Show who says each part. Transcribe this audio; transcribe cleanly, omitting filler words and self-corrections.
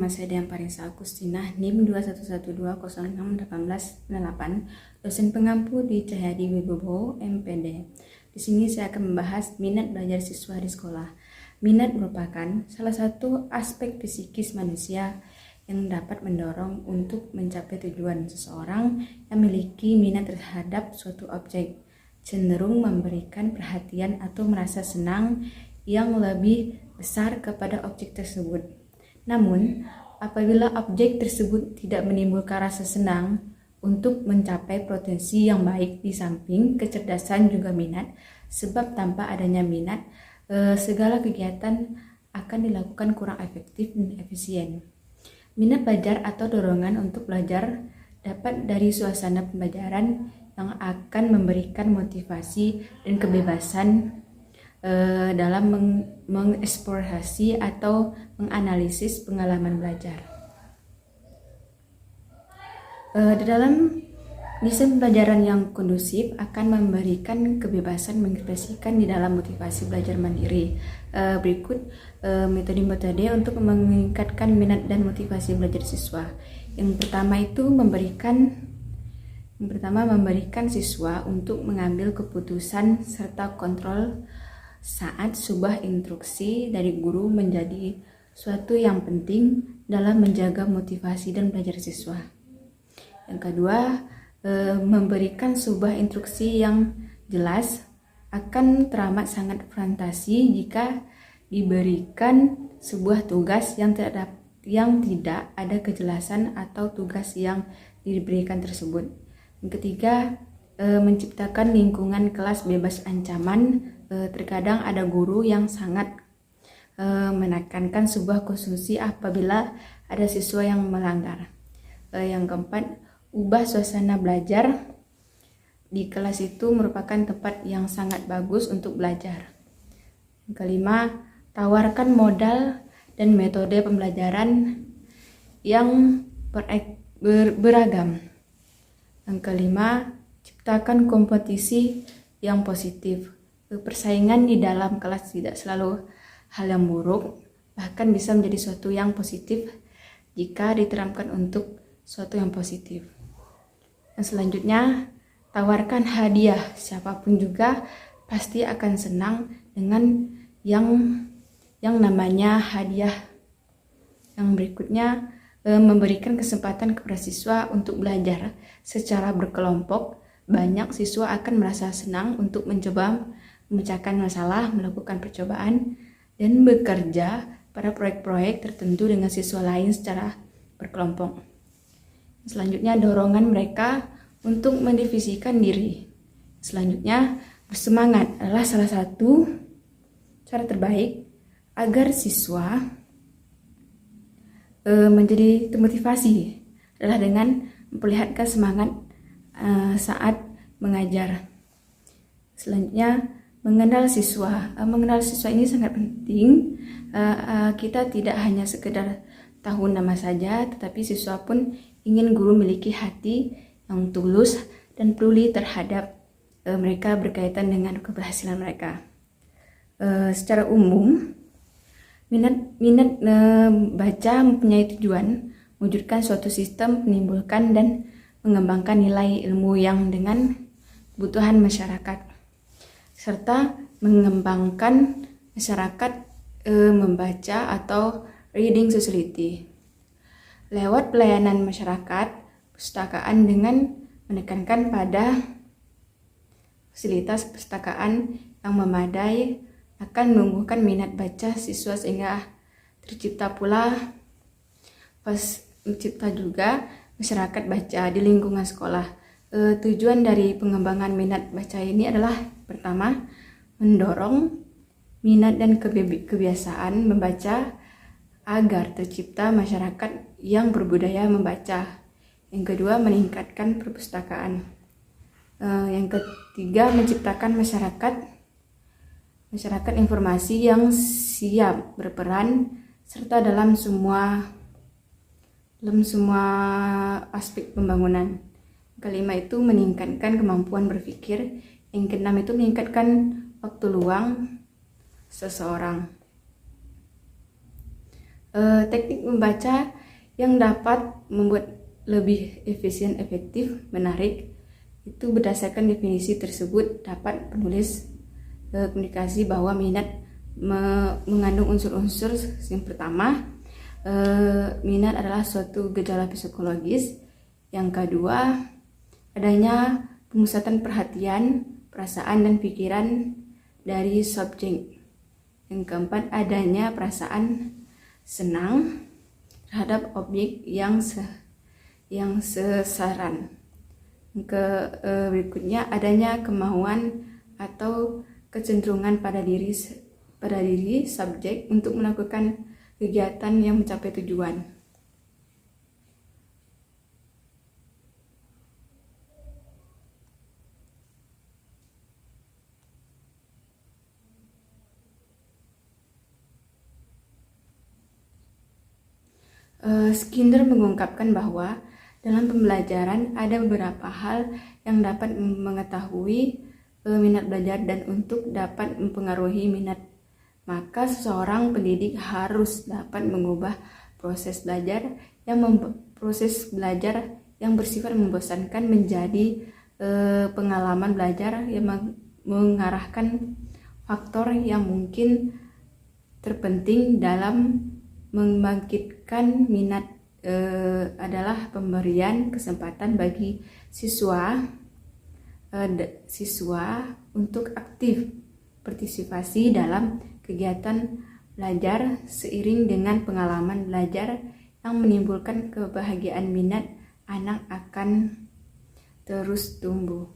Speaker 1: nama saya Dian Parisa Agustina, NIM 2112061898, dosen pengampu di Cahyadi Wibowo, MPD. Di sini saya akan membahas minat belajar siswa di sekolah. Minat merupakan salah satu aspek psikis manusia yang dapat mendorong untuk mencapai tujuan. Seseorang yang memiliki minat terhadap suatu objek cenderung memberikan perhatian atau merasa senang yang lebih besar kepada objek tersebut. Namun, apabila objek tersebut tidak menimbulkan rasa senang untuk mencapai potensi yang baik di samping kecerdasan juga minat, sebab tanpa adanya minat, segala kegiatan akan dilakukan kurang efektif dan efisien. Minat belajar atau dorongan untuk belajar dapat dari suasana pembelajaran yang akan memberikan motivasi dan kebebasan dalam mengeksplorasi atau menganalisis pengalaman belajar. Di dalam desain pembelajaran yang kondusif akan memberikan kebebasan mengekspresikan di dalam motivasi belajar mandiri. Berikut metode-metode untuk meningkatkan minat dan motivasi belajar siswa. Yang pertama memberikan siswa untuk mengambil keputusan serta kontrol saat sebuah instruksi dari guru menjadi suatu yang penting dalam menjaga motivasi dan belajar siswa. Yang kedua, memberikan sebuah instruksi yang jelas akan teramat sangat frustasi jika diberikan sebuah tugas yang tidak ada kejelasan atau tugas yang diberikan tersebut. Yang ketiga, menciptakan lingkungan kelas bebas ancaman. Terkadang ada guru yang sangat menekankan sebuah konsumsi apabila ada siswa yang melanggar. Yang keempat, ubah suasana belajar di kelas itu merupakan tempat yang sangat bagus untuk belajar. Yang kelima, tawarkan modal dan metode pembelajaran yang beragam. Yang kelima, ciptakan kompetisi yang positif. Persaingan di dalam kelas tidak selalu hal yang buruk, bahkan bisa menjadi suatu yang positif jika diterapkan untuk suatu yang positif. Dan selanjutnya, tawarkan hadiah. Siapapun juga pasti akan senang dengan yang namanya hadiah. Yang berikutnya, memberikan kesempatan kepada siswa untuk belajar secara berkelompok. Banyak siswa akan merasa senang untuk mencoba memecahkan masalah, melakukan percobaan, dan bekerja pada proyek-proyek tertentu dengan siswa lain secara berkelompok. Selanjutnya, dorongan mereka untuk mendivisikan diri. Selanjutnya, bersemangat adalah salah satu cara terbaik agar siswa menjadi termotivasi adalah dengan memperlihatkan semangat saat mengajar. Selanjutnya, mengenal siswa. Mengenal siswa ini sangat penting. Kita tidak hanya sekedar tahu nama saja, tetapi siswa pun ingin guru memiliki hati yang tulus dan peduli terhadap mereka berkaitan dengan keberhasilan mereka. Secara umum, minat baca mempunyai tujuan mewujudkan suatu sistem, menimbulkan dan mengembangkan nilai ilmu yang dengan kebutuhan masyarakat, serta mengembangkan masyarakat membaca atau reading society. Lewat pelayanan masyarakat, perpustakaan dengan menekankan pada fasilitas perpustakaan yang memadai akan menumbuhkan minat baca siswa sehingga tercipta juga masyarakat baca di lingkungan sekolah. Tujuan dari pengembangan minat baca ini adalah pertama, mendorong minat dan kebiasaan membaca agar tercipta masyarakat yang berbudaya membaca. Yang kedua, meningkatkan perpustakaan. Yang ketiga, menciptakan masyarakat informasi yang siap berperan serta dalam semua aspek pembangunan. Kelima itu meningkatkan kemampuan berpikir. Yang keenam itu meningkatkan waktu luang seseorang. Teknik membaca yang dapat membuat lebih efisien, efektif, menarik itu berdasarkan definisi tersebut dapat penulis komunikasi bahwa minat mengandung unsur-unsur. Yang pertama, minat adalah suatu gejala psikologis. Yang kedua, adanya pemusatan perhatian, perasaan dan pikiran dari subjek. Yang keempat, adanya perasaan senang terhadap objek yang sesaran. Berikutnya, adanya kemauan atau kecenderungan pada diri subjek untuk melakukan kegiatan yang mencapai tujuan. Skinner mengungkapkan bahwa dalam pembelajaran ada beberapa hal yang dapat mengetahui minat belajar, dan untuk dapat mempengaruhi minat, maka seorang pendidik harus dapat mengubah proses belajar yang bersifat membosankan menjadi pengalaman belajar yang mengarahkan faktor yang mungkin terpenting dalam membangkitkan minat adalah pemberian kesempatan bagi siswa untuk aktif partisipasi dalam kegiatan belajar seiring dengan pengalaman belajar yang menimbulkan kebahagiaan. Minat anak akan terus tumbuh.